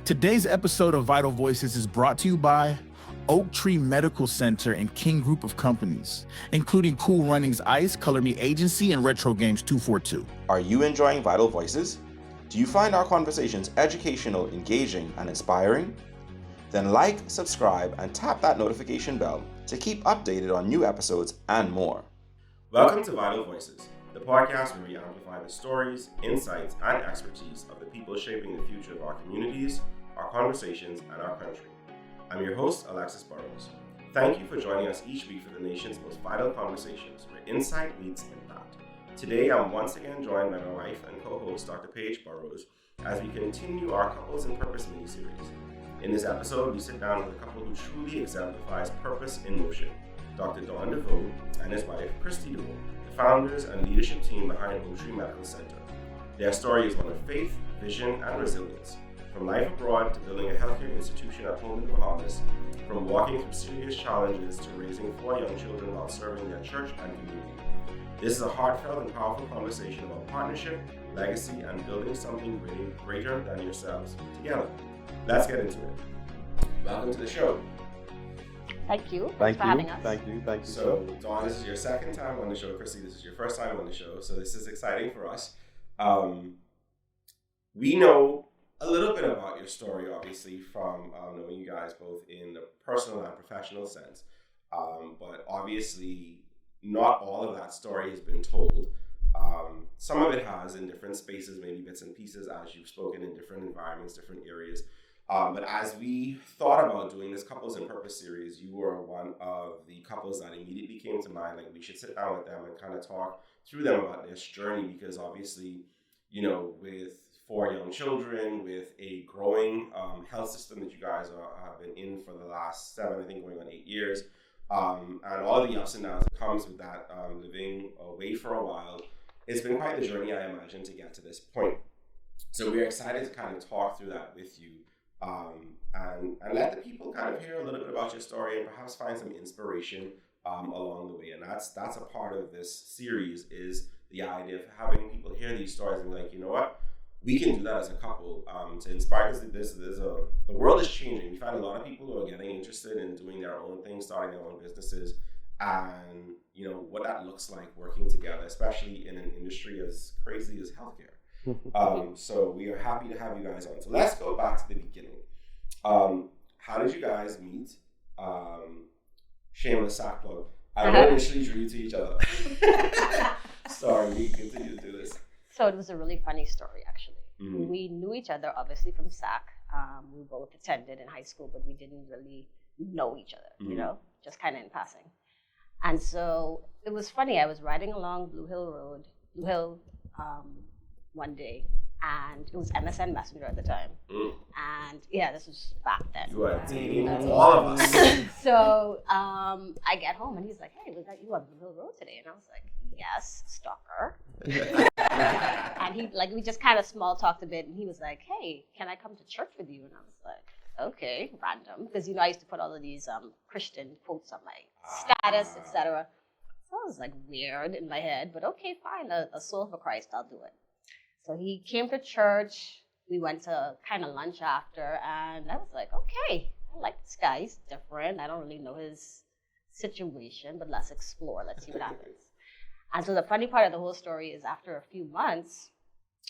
Today's episode of Vital Voices is brought to you by Oaktree Medical Center and King Group of Companies, including Cool Runnings Ice, Color Me Agency, and Retro Games 242. Are you enjoying Vital Voices? Do you find our conversations educational, engaging, and inspiring? Then like, subscribe, and tap that notification bell to keep updated on new episodes and more. Welcome to Vital Voices, the podcast where we amplify the stories, insights, and expertise of the people shaping the future of our communities, our conversations, and our country. I'm your host, Alexis Burrows. Thank you for joining us each week for the nation's most vital conversations, where insight meets impact. Today, I'm once again joined by my wife and co-host, Dr. Paige Burrows, as we continue our Couples in Purpose mini-series. In this episode, we sit down with a couple who truly exemplifies purpose in motion, Dr. Deveaux and his wife, Kristi Deveaux, the founders and leadership team behind Oaktree Medical Center. Their story is one of faith, vision, and resilience. From life abroad to building a healthcare institution at home in the Bahamas, from walking through serious challenges to raising 4 young children while serving their church and community. This is a heartfelt and powerful conversation about partnership, legacy, and building something greater than yourselves together. Let's get into it. Welcome to the show. Thank you. Thanks for having us. Thank you. So, Dawn, this is your second time on the show. Kristi, this is your first time on the show. So this is exciting for us. We know a little bit about your story, obviously, from knowing you guys both in the personal and professional sense. But obviously, not all of that story has been told. Some of it has in different spaces, maybe bits and pieces, as you've spoken in different environments, different areas. But as we thought about doing this Couples in Purpose series, you were one of the couples that immediately came to mind. Like, we should sit down with them and kind of talk through them about this journey, because obviously, you know, with 4 young children, with a growing health system that you guys have been in for the last 7, I think going on 8 years, and all the ups and downs that comes with that, living away for a while, it's been quite the journey, I imagine, to get to this point. So we're excited to kind of talk through that with you, and let the people kind of hear a little bit about your story and perhaps find some inspiration along the way. And that's a part of this series, is the idea of having people hear these stories and be like, you know what? We can do that as a couple to inspire us. The world is changing. We find a lot of people who are getting interested in doing their own things, starting their own businesses, and you know what that looks like working together, especially in an industry as crazy as healthcare. So we are happy to have you guys on. So let's go back to the beginning. How did you guys meet? Shameless sack plug. I initially drew you to each other. Sorry, we continue to do this. So it was a really funny story, actually. Mm-hmm. We knew each other, obviously, from SAC. We both attended in high school, but we didn't really know each other, you know, just kind of in passing. And so it was funny. I was riding along Blue Hill one day, and it was MSN Messenger at the time. And yeah, this was back then. You are dating all of us. So I get home, and he's like, "Hey, was that you on Blue Hill Road today?" And I was like, "Yes, stalker." And we just kind of small talked a bit, and he was like, "Hey, can I come to church with you?" And I was like, "Okay," random, because I used to put all of these Christian quotes on my status, etc. So I was like weird in my head, but okay, fine, a soul for Christ, I'll do it. So he came to church. We went to kind of lunch after, and I was like, okay, I like this guy. He's different. I don't really know his situation, but let's explore. Let's see what happens. And so the funny part of the whole story is, after a few months,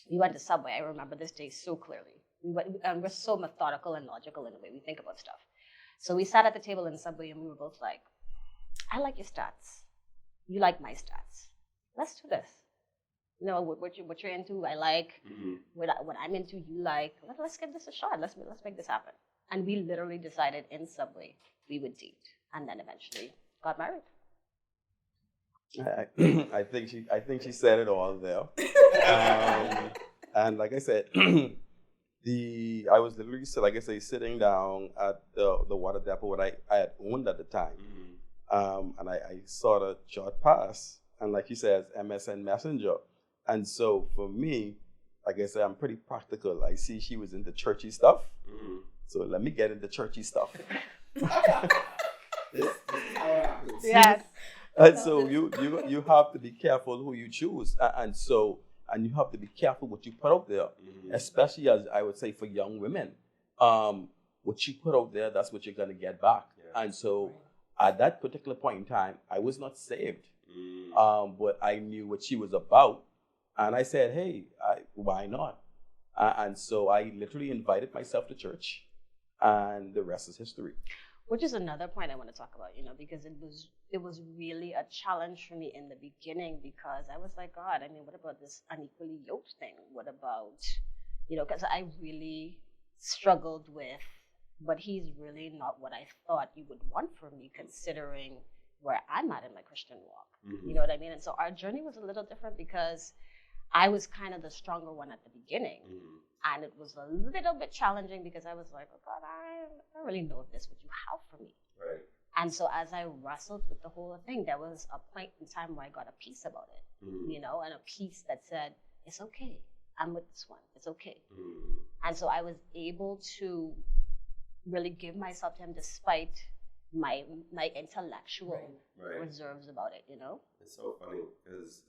we went to Subway. I remember this day so clearly. We're so methodical and logical in the way we think about stuff. So we sat at the table in Subway, and we were both like, I like your stats. You like my stats. Let's do this. You know, what you're into, I like. What I'm into, you like. Let's give this a shot. Let's make this happen. And we literally decided in Subway we would date, and then eventually got married. I think she said it all there. And like I said, I was literally, sitting down at the water depot that I had owned at the time, and I saw the short pass, and like you said, MSN Messenger. And so for me, like I said, I'm pretty practical. I see she was into churchy stuff, so let me get into churchy stuff. This is how it happens. Yes. And so you have to be careful who you choose, and you have to be careful what you put out there, especially, as I would say, for young women. what you put out there, that's what you're gonna get back. Yeah. And so at that particular point in time, I was not saved, but I knew what she was about, and I said, "Hey, why not?" And so I literally invited myself to church, and the rest is history. Which is another point I want to talk about, because it was really a challenge for me in the beginning, because I was like, God, I mean, what about this unequally yoked thing? What about, because I really struggled with, but he's really not what I thought you would want from me, considering where I'm at in my Christian walk. Mm-hmm. You know what I mean? And so our journey was a little different, because I was kind of the stronger one at the beginning. Mm-hmm. And it was a little bit challenging, because I was like, oh God, I don't really know if this what you have for me. Right. And so as I wrestled with the whole thing, there was a point in time where I got a peace about it, Mm-hmm. and a peace that said, it's okay. I'm with this one. It's okay. Mm-hmm. And so I was able to really give myself to him despite my intellectual Right. reserves about it, It's so funny because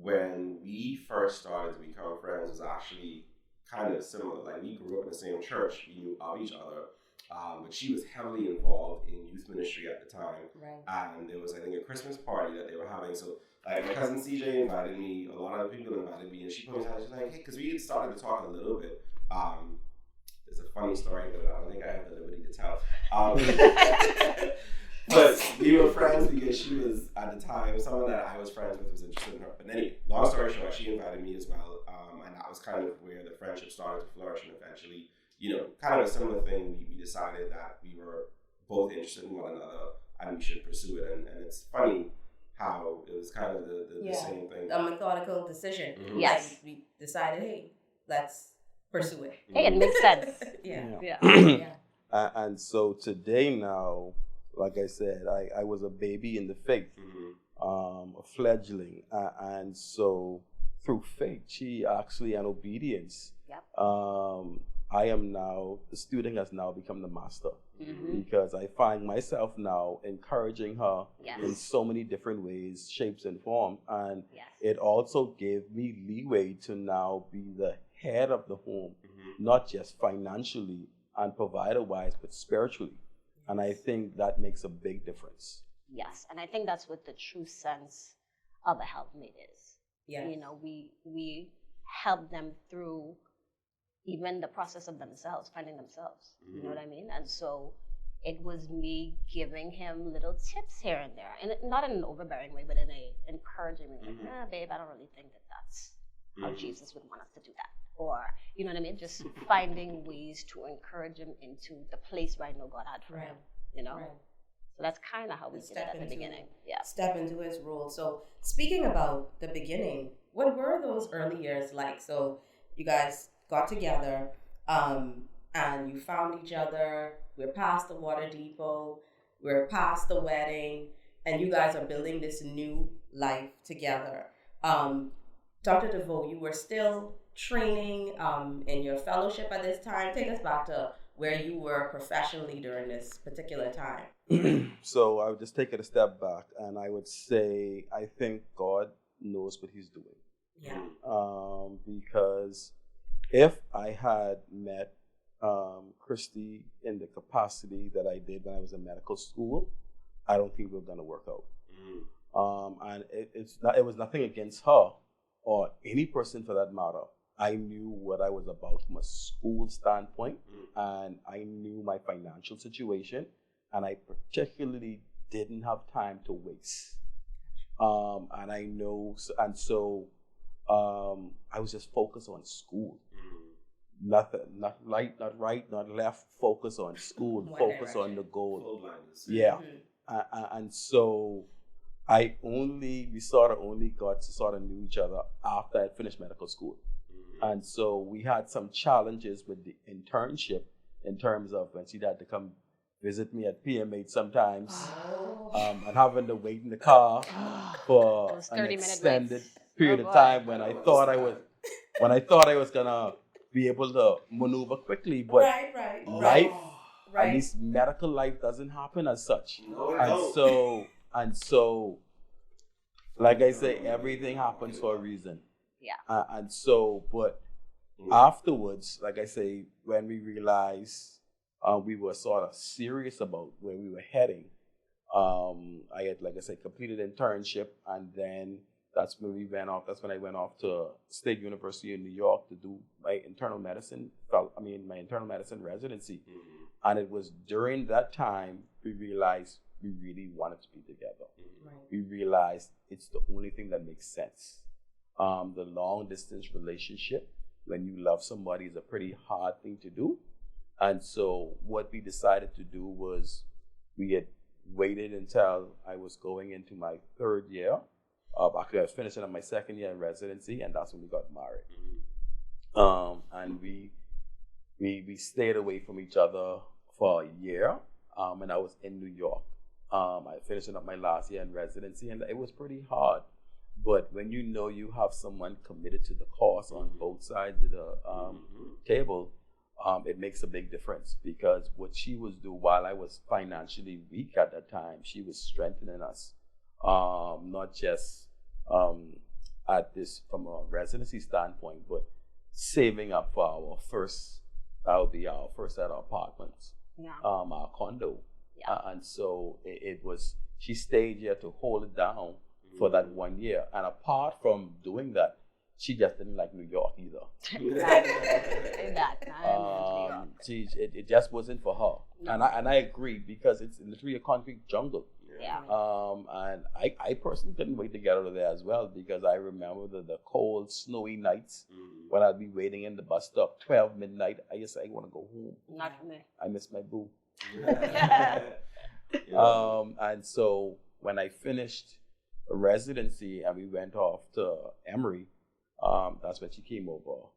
when we first started to become friends, it was actually kind of similar. Like, we grew up in the same church, we knew of each other, but she was heavily involved in youth ministry at the time. Right. And there was, I think, a Christmas party that they were having. So, like, my cousin CJ invited me, a lot of people invited me, and she put me aside. She's like, hey, because we had started to talk a little bit. It's a funny story, but I don't think I have the liberty to tell. But we were friends because she was, at the time, someone that I was friends with was interested in her. But anyway, long story short, she invited me as well. And that was kind of where the friendship started to flourish. And eventually, kind of a similar thing, we decided that we were both interested in one another and we should pursue it. And it's funny how it was kind of the same thing. A methodical decision. Mm-hmm. Yes. Like, we decided, hey, let's pursue it. Hey, it makes sense. Yeah. And so today now, like I said, I was a baby in the faith, a fledgling. And so through faith, and obedience, I am now, the student has now become the master. Mm-hmm. Because I find myself now encouraging her Yes. in so many different ways, shapes, and forms. And Yes. it also gave me leeway to now be the head of the home, Mm-hmm. not just financially and provider-wise, but spiritually. And I think that makes a big difference. Yes, and I think that's what the true sense of a helpmate is. Yes. We help them through even the process of themselves, finding themselves. You know what I mean? And so it was me giving him little tips here and there, and not in an overbearing way, but in a encouraging way. Like, babe, I don't really think that's how Jesus would want us to do that. Or, you know what I mean? Just finding ways to encourage him into the place where I know God had for him, Right. So that's kind of how we did it at the beginning. Yeah. Step into his role. So speaking about the beginning, what were those early years like? So you guys got together and you found each other. We're past the water depot. We're past the wedding. And you guys are building this new life together. Dr. Deveaux, you were still training in your fellowship at this time. Take us back to where you were professionally during this particular time. So I would just take it a step back, and I would say I think God knows what he's doing. Yeah. Because if I had met Kristi in the capacity that I did when I was in medical school, I don't think we were going to work out. And it was nothing against her or any person for that matter. I knew what I was about from a school standpoint, and I knew my financial situation, and I particularly didn't have time to waste. And I know, so I was just focused on school. Nothing, not right, not left. Focus on school. One focus direction. on the goal. Full blindness. Yeah. And so we sort of only got to sort of knew each other after I finished medical school. And so we had some challenges with the internship in terms of when she'd had to come visit me at PMH sometimes, and having to wait in the car for Those an 30-minute extended waits. period Oh, of boy. time when I thought I was gonna be able to maneuver quickly, but life, at least medical life, doesn't happen as such. No, it And don't. so, like I say, everything happens for a reason. Yeah. And so, but Afterwards, like I say, when we realized we were sort of serious about where we were heading, I had, like I said, completed internship, and then that's when we went off. That's when I went off to State University in New York to do my internal medicine residency. And it was during that time we realized we really wanted to be together. Right. We realized it's the only thing that makes sense. The long distance relationship, when you love somebody, is a pretty hard thing to do. And so what we decided to do was we had waited until I was going into my third year. Actually, I was finishing up my second year in residency, and that's when we got married. And we stayed away from each other for a year, and I was in New York. I finishing up my last year in residency, and it was pretty hard. But when you know you have someone committed to the cause on both sides of the table, it makes a big difference, because what she was doing while I was financially weak at that time, she was strengthening us, not just at this from a residency standpoint, but saving up for our first, that would be our first set of apartments, our condo. And so it was, she stayed here to hold it down for that 1 year. And apart from doing that, she just didn't like New York either. It just wasn't for her. No. And I agree, because it's literally a concrete jungle. Yeah. And I personally couldn't wait to get out of there as well, because I remember the cold, snowy nights when I'd be waiting in the bus stop, 12 midnight. I just say, I want to go home. Not for me. I miss my boo. And so when I finished residency and we went off to Emory, that's when she came over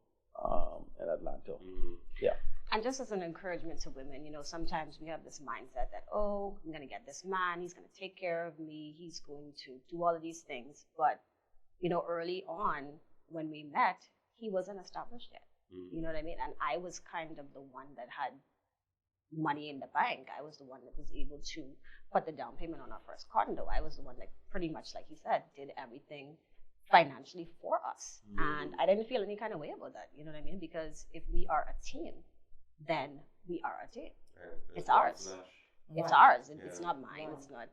in Atlanta. Yeah. And just as an encouragement to women, you know, sometimes we have this mindset that, oh, I'm going to get this man, he's going to take care of me, he's going to do all of these things. But, you know, early on when we met, he wasn't established yet. You know what I mean? And I was kind of the one that had money in the bank. I was the one that was able to put the down payment on our first condo. I was the one that pretty much, like he said, did everything financially for us. And I didn't feel any kind of way about that. You know what I mean? Because if we are a team, then we are a team. It's ours. It's ours. It's not mine. It's not.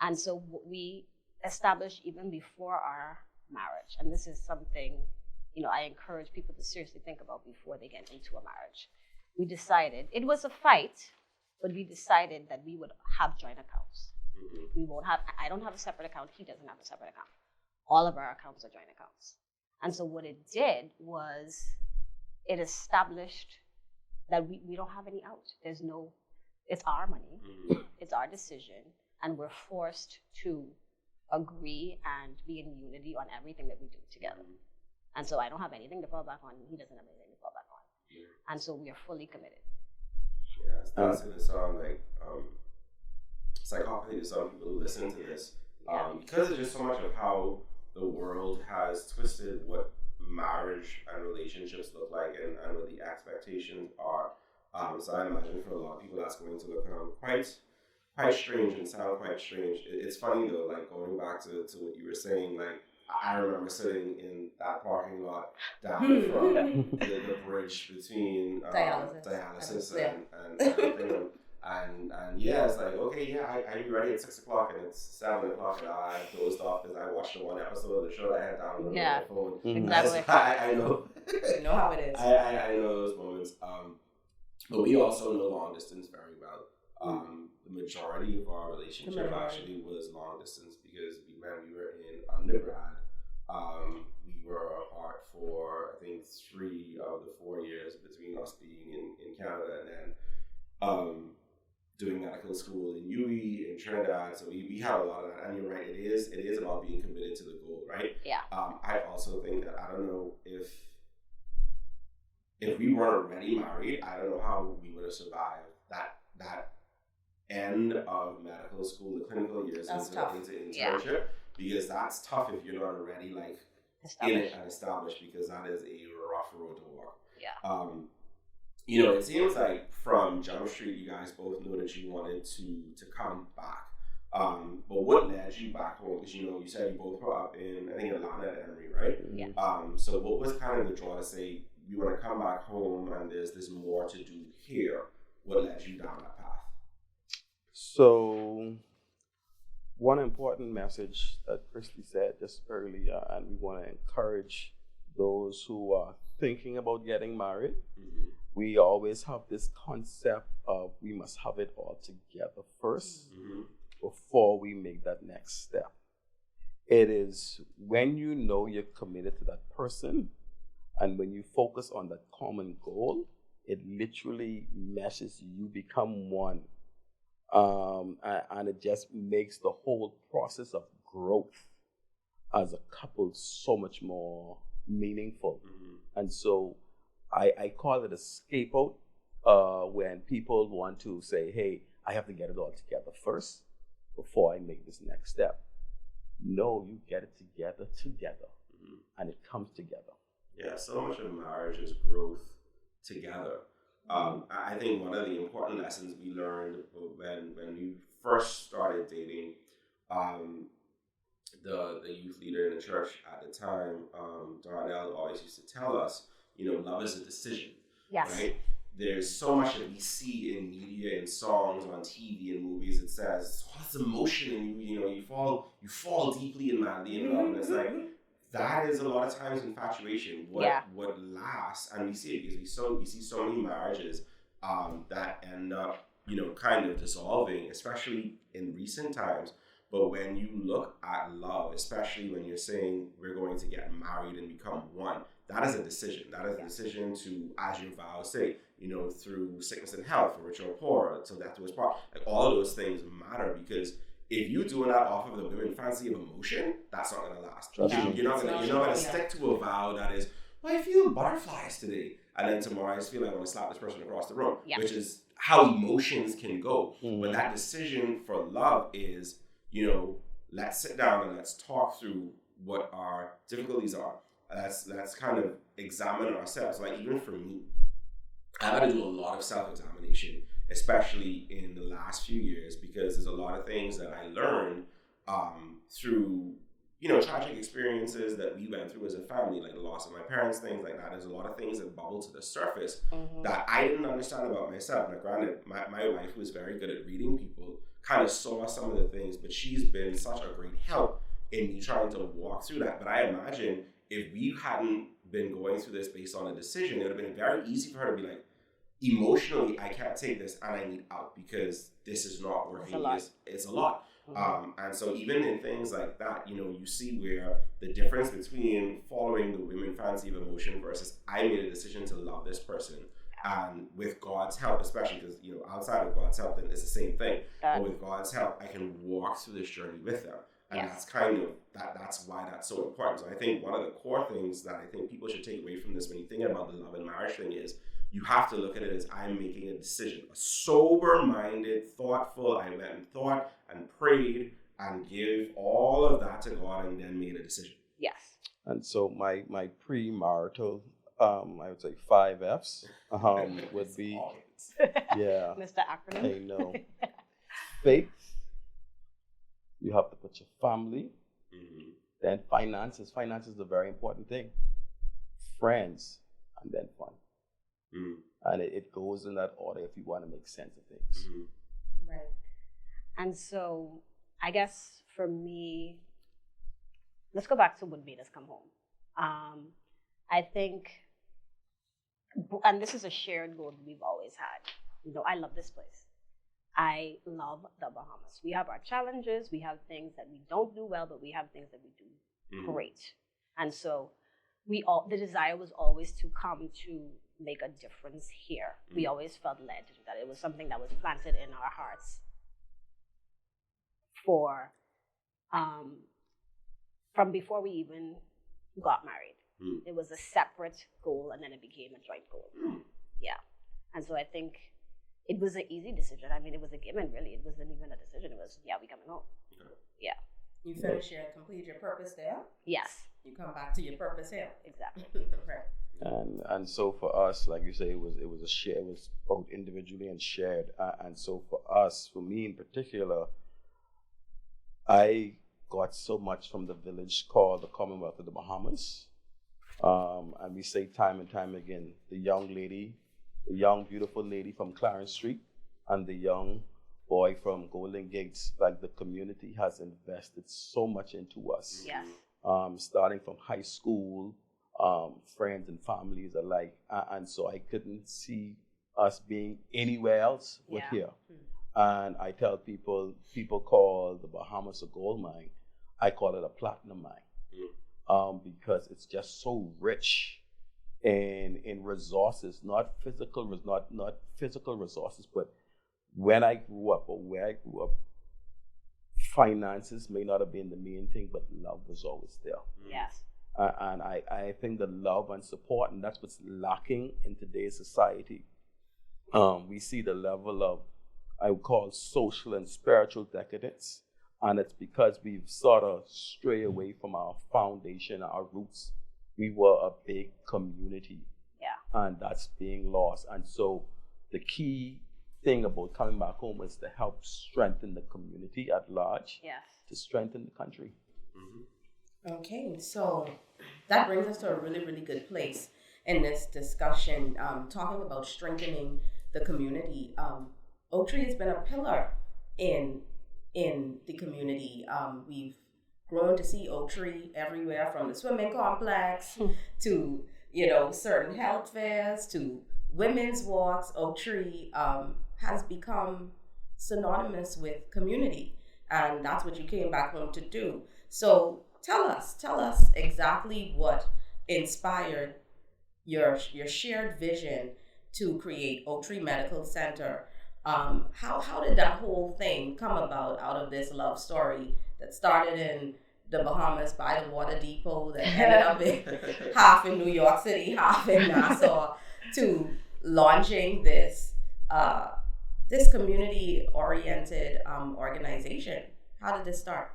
And so we established even before our marriage, and this is something, you know, I encourage people to seriously think about before they get into a marriage. We decided, it was a fight, but we decided that we would have joint accounts. We won't have, I don't have a separate account, he doesn't have a separate account. All of our accounts are joint accounts. And so what it did was it established that we don't have any out. There's no, it's our money, it's our decision, and we're forced to agree and be in unity on everything that we do together. And so I don't have anything to fall back on, and he doesn't have anything to fall back on. And so we are fully committed. Yeah, that's going to sound like psychopathy to some people who listen to this, because it's just so much of how the world has twisted what marriage and relationships look like, and what the expectations are. So I imagine for a lot of people that's going to look quite strange and sound quite strange. It's funny though, like going back to what you were saying, like I remember sitting in that parking lot down from the bridge between dialysis and yeah, it's like, okay, yeah, I'd be ready at 6 o'clock and it's 7 o'clock and I dozed off because I watched the one episode of the show that I had downloaded on my phone. Exactly. I know. You know how it is. I know those moments. But we also know long distance very well. The majority of our relationship actually was long distance, because when we were in undergrad, we were apart for I think 3 of the 4 years between us being in Canada, and then doing medical school in UWI in Trinidad. So we had a lot of that, and you're right, it is about being committed to the goal, right? Yeah. I also think that, I don't know if we weren't already married, I don't know how we would have survived that end of medical school, the clinical years into internship, because that's tough if you're not already like in it and established, because that is a rough road to walk. Yeah. You know, it seems like from Jump Street, you guys both know that you wanted to come back. But what led you back home? Because you know, you said you both were up in, I think, Atlanta at Emory, right? Yeah. So what was kind of the draw to say, we want to come back home and there's more to do here? What led you down that path? So, one important message that Kristi said just earlier, and we want to encourage those who are thinking about getting married. Mm-hmm. We always have this concept of we must have it all together first before we make that next step. It is when you know you're committed to that person and when you focus on that common goal, it literally meshes, you become one. And it just makes the whole process of growth as a couple so much more meaningful. And so I call it a scapegoat when people want to say, hey, I have to get it all together first before I make this next step. No, you get it together, and it comes together. Yeah, so much of marriage is growth together. I think one of the important lessons we learned when we first started dating, the youth leader in the church at the time, Darnell, always used to tell us, love is a decision. Yes. Right? There's so much that we see in media and songs, on TV and movies. It says, oh, it's emotion, and you fall deeply and madly in love. And it's like, that is a lot of times infatuation. What lasts, and we see it because we see so many marriages that end up, kind of dissolving, especially in recent times. But when you look at love, especially when you're saying we're going to get married and become one, that is a decision. That is a decision to, as your vows say, through sickness and health, or rich or poor, till death do us part. Like, all of those things matter, because if you're doing that off of the women fancy of emotion, that's not going to last. You're not going to stick to a vow that is, well, I feel butterflies today, and then tomorrow I just feel like I want to slap this person across the room, which is how emotions can go. But that decision for love is, let's sit down and let's talk through what our difficulties are. Let's kind of examine ourselves. Like, even for me, I've had to do a lot of self-examination, especially in the last few years, because there's a lot of things that I learned through, tragic experiences that we went through as a family, like the loss of my parents, things like that. There's a lot of things that bubble to the surface that I didn't understand about myself. Now, granted, my wife, who is very good at reading people, kind of saw some of the things, but she's been such a great help in me trying to walk through that. But I imagine if we hadn't been going through this based on a decision, it would have been very easy for her to be like, emotionally, I can't take this and I need out because this is not working. It's a lot. And so even in things like that, you see where the difference between following the women fancy of emotion versus I made a decision to love this person. And with God's help, especially because, outside of God's help, then it's the same thing. But with God's help, I can walk through this journey with them. And that's kind of, that's why that's so important. So I think one of the core things that I think people should take away from this when you think about the love and marriage thing is, you have to look at it as I'm making a decision. A sober-minded, thoughtful, I went and thought and prayed and give all of that to God and then made a decision. Yes. And so my premarital, I would say 5 F's would be, Mr. Acronym. I know. Faith. You have to put your family. Then finances. Finance is a very important thing. Friends, and then fun. And it goes in that order if you want to make sense of things. Right. And so I guess for me, let's go back to what made us come home. I think, and this is a shared goal that we've always had. I love this place. I love the Bahamas. We have our challenges. We have things that we don't do well, but we have things that we do great. And so the desire was always to come to make a difference here. We always felt led to do that. It was something that was planted in our hearts from before we even got married. It was a separate goal, and then it became a joint goal. Yeah. And so I think it was an easy decision. I mean, it was a given, really. It wasn't even a decision. It was, we coming home. Yeah. You complete your purpose there. Yes. You come back to your purpose here. Exactly. Right. And so for us, like you say, it was a share. It was both individually and shared. And so for us, for me in particular, I got so much from the village called the Commonwealth of the Bahamas, And we say time and time again, the young beautiful lady from Clarence Street and the young boy from Golden Gates, like the community has invested so much into us. Yes. Starting from high school, friends and families alike. And so I couldn't see us being anywhere else but here. And I tell people call the Bahamas a gold mine. I call it a platinum mine. Because it's just so rich in resources, not physical resources, but when I grew up or where I grew up, finances may not have been the main thing, but love was always there. Yes. And I think the love and support, and that's what's lacking in today's society. We see the level of, I would call, social and spiritual decadence. And it's because we've sort of strayed away from our foundation, our roots. We were a big community. Yeah. And that's being lost. And so the key thing about coming back home is to help strengthen the community at large. Yes. To strengthen the country. Okay, so that brings us to a really, really good place in this discussion, talking about strengthening the community. Oaktree has been a pillar in the community. We've grown to see Oaktree everywhere, from the swimming complex to, certain health fairs to women's walks. Oaktree has become synonymous with community, and that's what you came back home to do. So tell us exactly what inspired your shared vision to create Oaktree Medical Center. How did that whole thing come about out of this love story that started in the Bahamas by the water depot, that ended up in half in New York City, half in Nassau, to launching this community-oriented organization? How did this start?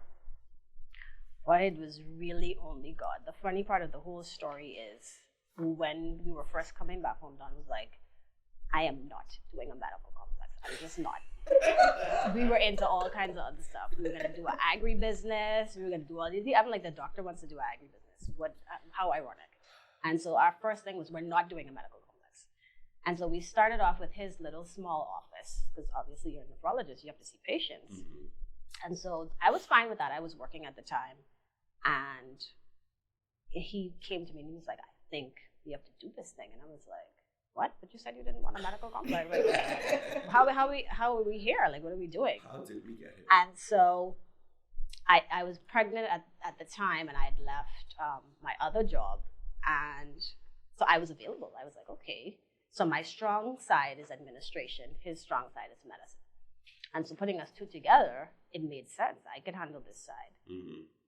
Well, it was really only God. The funny part of the whole story is when we were first coming back home, Don was like, I am not doing a medical complex. I'm just not. We were into all kinds of other stuff. We were going to do an agribusiness. We were going to do all these. I'm like, the doctor wants to do an agribusiness. How ironic. And so our first thing was, we're not doing a medical complex. And so we started off with his little small office, because obviously you're a nephrologist, you have to see patients. And so I was fine with that. I was working at the time. And he came to me and he was like, I think we have to do this thing. And I was like, what? But you said you didn't want a medical complex. Like, how are we here? Like, what are we doing? How did we get here? And so I was pregnant at the time, and I had left my other job. And so I was available. I was like, okay. So my strong side is administration. His strong side is medicine. And so putting us two together, it made sense. I could handle this side.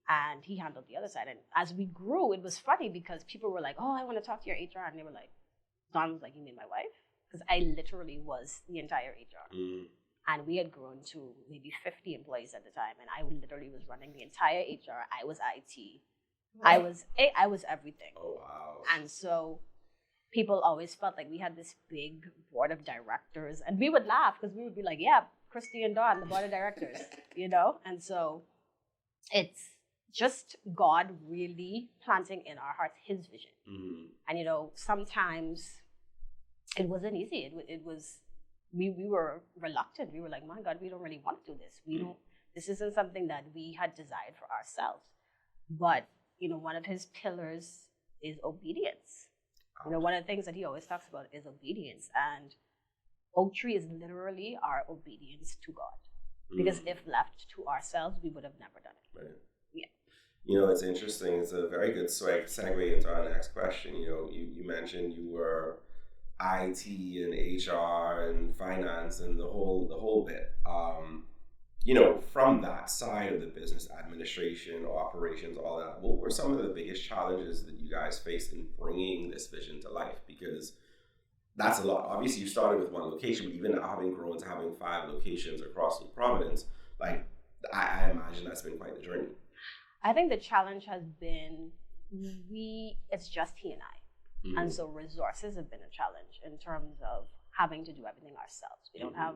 And he handled the other side. And as we grew, it was funny because people were like, oh, I want to talk to your HR. And they were like, Don was like, you mean my wife? Because I literally was the entire HR. And we had grown to maybe 50 employees at the time. And I literally was running the entire HR. I was IT. Wow. I was everything. Oh, wow. And so people always felt like we had this big board of directors. And we would laugh because we would be like, yeah, Kristi and Don, the board of directors, And so it's just God really planting in our hearts his vision. And, sometimes it wasn't easy. It was, we were reluctant. We were like, my God, we don't really want to do this. This isn't something that we had desired for ourselves. But, one of his pillars is obedience. One of the things that he always talks about is obedience. And Oaktree is literally our obedience to God. Because if left to ourselves, we would have never done it. Right. Yeah. It's interesting. It's a very good segue into our next question. You mentioned you were IT and HR and finance and the whole bit. From that side of the business, administration, operations, all that, what were some of the biggest challenges that you guys faced in bringing this vision to life? Because that's a lot. Obviously, you started with one location, but even having grown to having 5 locations across New Providence, like, I imagine that's been quite the journey. I think the challenge has been, it's just he and I. And so resources have been a challenge in terms of having to do everything ourselves. We don't have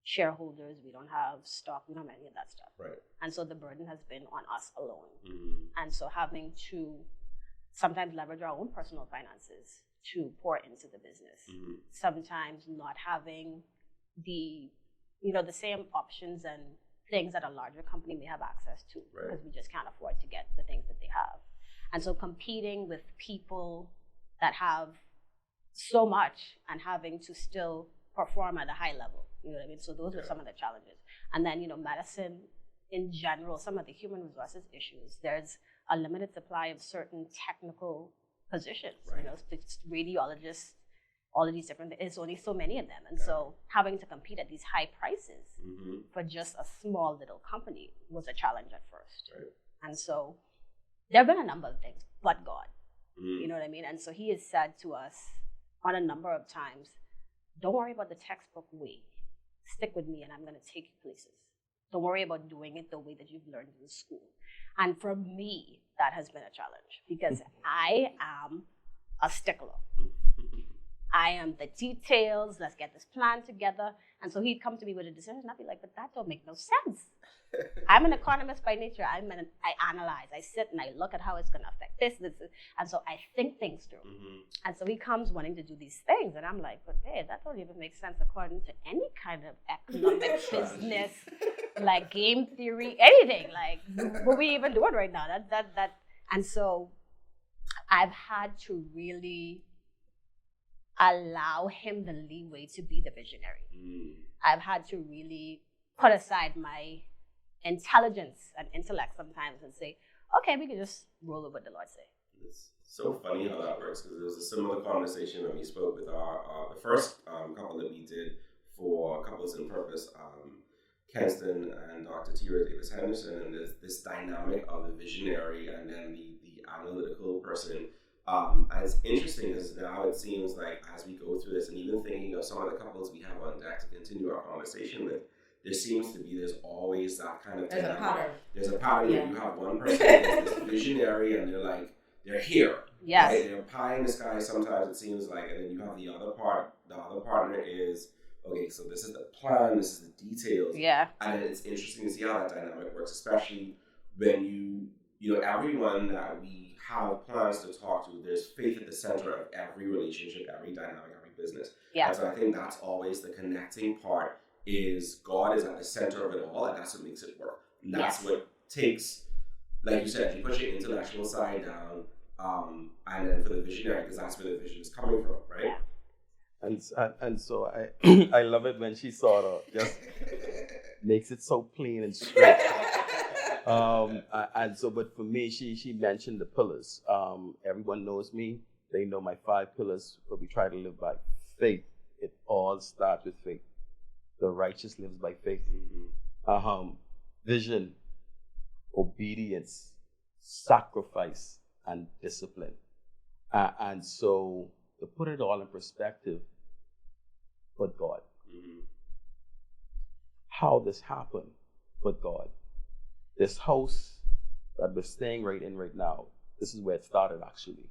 shareholders, we don't have stock, we don't have any of that stuff. Right. And so the burden has been on us alone. And so having to sometimes leverage our own personal finances to pour into the business. Sometimes not having the same options and things that a larger company may have access to, because we just can't afford to get the things that they have. And so competing with people that have so much and having to still perform at a high level, you know what I mean? So those were some of the challenges. And then, medicine in general, some of the human resources issues, there's a limited supply of certain technical positions, radiologists, all of these different, there's only so many of them. And so having to compete at these high prices for just a small little company was a challenge at first. And so there have been a number of things, but God, you know what I mean? And so he has said to us on a number of times, don't worry about the textbook way. Stick with me and I'm going to take you places. Don't worry about doing it the way that you've learned in school. And for me, that has been a challenge because I am a stickler. I am the details. Let's get this plan together. And so he'd come to me with a decision, and I'd be like, but that don't make no sense. I'm an economist by nature. I analyze. I sit and I look at how it's going to affect this. And so I think things through. And so he comes wanting to do these things. And I'm like, but hey, that don't even make sense according to any kind of economic business, like game theory, anything. Like, what we even doing right now? And so I've had to really allow him the leeway to be the visionary. I've had to really put aside my intelligence and intellect sometimes and say, okay, we can just roll with what the Lord say. It's so funny how that works, because there was a similar conversation when we spoke with our the first couple that we did for Couples in Purpose, Kenston and Dr. Tira Davis Henderson, and there's this dynamic of the visionary and then the analytical person. As interesting as now it seems like as we go through this, and even thinking of some of the couples we have on deck to continue our conversation with, there's always that kind of There's a pattern. There's a pattern where you have one person who's this visionary and they're here. Yes. Right? They're pie in the sky sometimes it seems like, and then you have the other partner is, okay, so this is the plan, this is the details. Yeah. And it's interesting to see how that dynamic works, especially when everyone that we have plans to talk to, there's faith at the center of every relationship, every dynamic, every business. Yeah. And so I think that's always the connecting part, is God is at the center of it all, and that's what makes it work. And that's what takes, like you said, you push your intellectual side down, and then for the visionary, because that's where the vision is coming from, right? Yeah. And so I love it when she sort of just makes it so plain and straight. And so, but for me, she mentioned the pillars. Everyone knows me. They know my 5 pillars, but we try to live by faith. It all starts with faith. The righteous lives by faith. Vision, obedience, sacrifice, and discipline. And so to put it all in perspective, but God. How this happened, but God. This house that we're staying right now, this is where it started actually.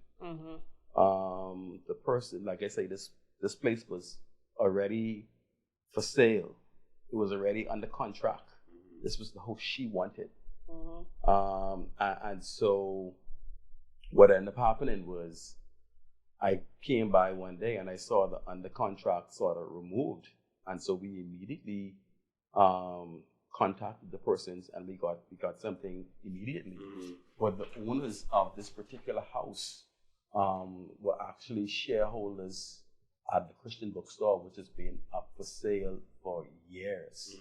The person, like I say, this place was already for sale. It was already under contract. This was the house she wanted. And so what ended up happening was I came by one day and I saw the under contract sort of removed. And so we immediately contacted the persons and we got something immediately. But the owners of this particular house were actually shareholders at the Christian bookstore, which has been up for sale for years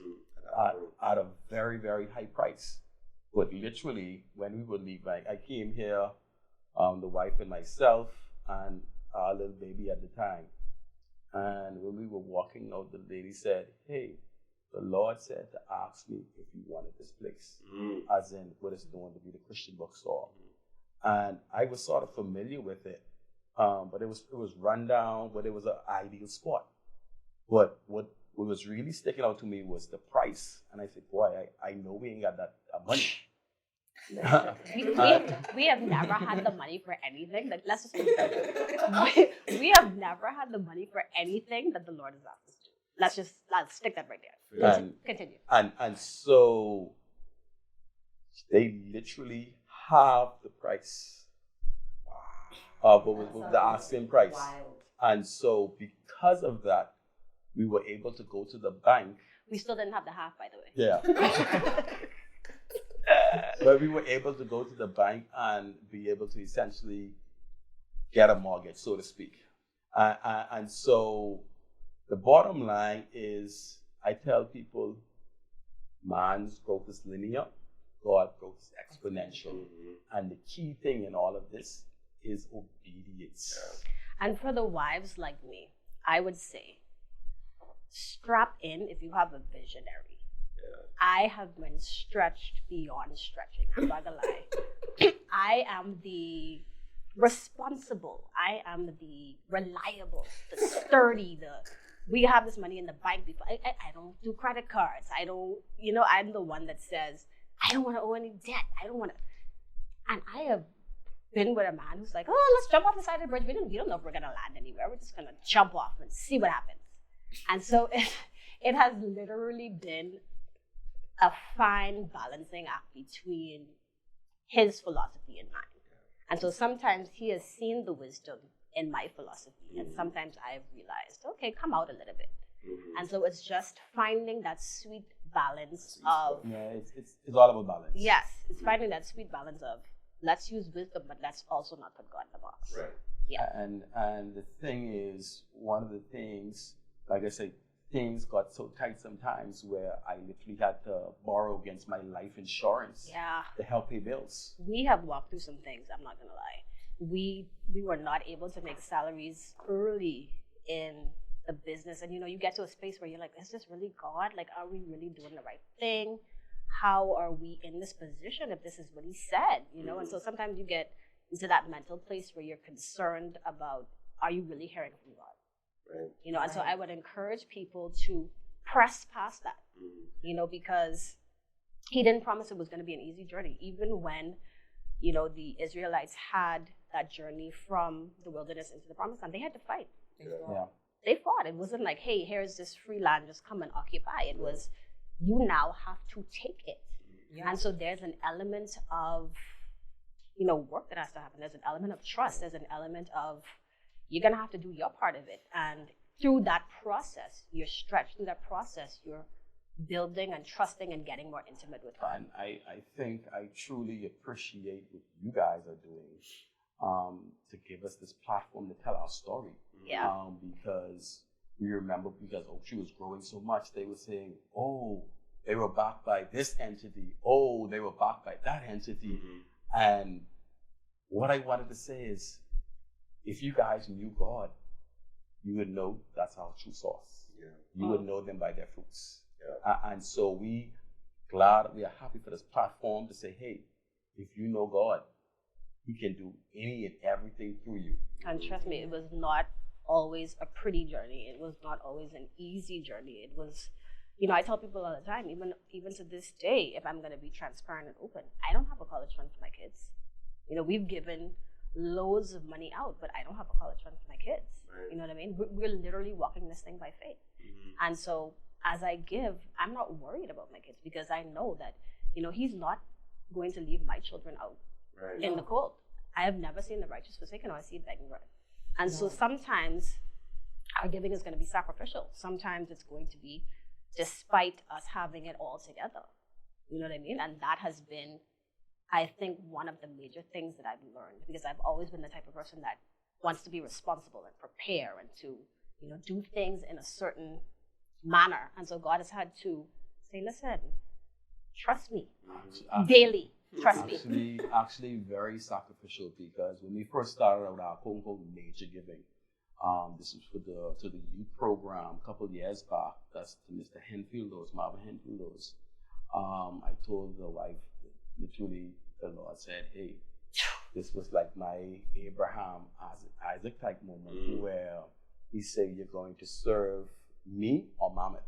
at a very, very high price. But literally, when we would leave, I came here, the wife and myself, and our little baby at the time. And when we were walking out, the lady said, hey, the Lord said to ask me if you wanted this place, as in what is known to be the Christian bookstore. And I was sort of familiar with it, but it was run down, but it was an ideal spot. But what was really sticking out to me was the price. And I said, boy, I know we ain't got that money. we have never had the money for anything. Like, let's just we have never had the money for anything that the Lord has asked us to. Let's stick that right there. Continue. And so they literally halved the price. but with the asking price. Wild. And so because of that, we were able to go to the bank. We still didn't have the half, by the way. Yeah. But we were able to go to the bank and be able to essentially get a mortgage, so to speak. And so the bottom line is, I tell people, man's growth is linear, God's growth is exponential. And the key thing in all of this is obedience. And for the wives like me, I would say, strap in if you have a visionary. I have been stretched beyond stretching. I'm not gonna lie. I am the responsible. I am the reliable, the sturdy, we have this money in the bank before. I don't do credit cards. I don't, I'm the one that says, I don't want to owe any debt. I don't want to. And I have been with a man who's like, oh, let's jump off the side of the bridge. We don't know if we're going to land anywhere. We're just going to jump off and see what happens. And so it has literally been a fine balancing act between his philosophy and mine. And so sometimes he has seen the wisdom in my philosophy, and sometimes I've realized, okay, come out a little bit. And so it's just finding that sweet balance of... Yeah, it's all about balance. Yes, it's finding that sweet balance of, let's use wisdom, but let's also not put God in the box. Right. Yeah. And the thing is, one of the things, like I say, things got so tight sometimes where I literally had to borrow against my life insurance to help pay bills. We have walked through some things, I'm not gonna lie. We were not able to make salaries early in the business, and you get to a space where you're like, is this really God? Like, are we really doing the right thing? How are we in this position if this is what he said? And so sometimes you get into that mental place where you're concerned about, are you really hearing from God? Right. And so I would encourage people to press past that, because he didn't promise it was going to be an easy journey. Even when, the Israelites had that journey from the wilderness into the promised land, they had to fight. Yeah. They fought. It wasn't like, hey, here's this free land, just come and occupy. It was, you now have to take it. Yeah. And so there's an element of, work that has to happen. There's an element of trust. There's an element of, you're going to have to do your part of it. And through that process, you're stretched. Through that process, you're building and trusting and getting more intimate with God. And I think I truly appreciate what you guys are doing to give us this platform to tell our story. Yeah. Because we remember, because Oaktree was growing so much, they were saying, oh, they were backed by this entity. Oh, they were backed by that entity. And what I wanted to say is, if you guys knew God, you would know that's our true source. Yeah. You would know them by their fruits. Yeah. And so we are happy for this platform to say, hey, if you know God, he can do any and everything through you. And trust me, it was not always a pretty journey. It was not always an easy journey. It was, I tell people all the time, even to this day, if I'm going to be transparent and open, I don't have a college fund for my kids. We've given loads of money out, but I don't have a college fund for my kids. Right. You know what I mean? We're literally walking this thing by faith. And so as I give, I'm not worried about my kids, because I know that, he's not going to leave my children out in the cold. I have never seen the righteous forsaken or a seed begging bread. And so sometimes our giving is going to be sacrificial. Sometimes it's going to be despite us having it all together. You know what I mean? And that has been, I think, one of the major things that I've learned, because I've always been the type of person that wants to be responsible and prepare and to, do things in a certain manner. And so God has had to say, listen, trust me daily. Trust me. Actually very sacrificial, because when we first started out our quote-unquote major giving, this was to the youth program a couple of years back. That's to Mr. Henfieldos, Marvin Henfieldos. I told the wife, literally, the Lord said, hey, this was like my Abraham, Isaac type moment where he said, you're going to serve me or Mammoth.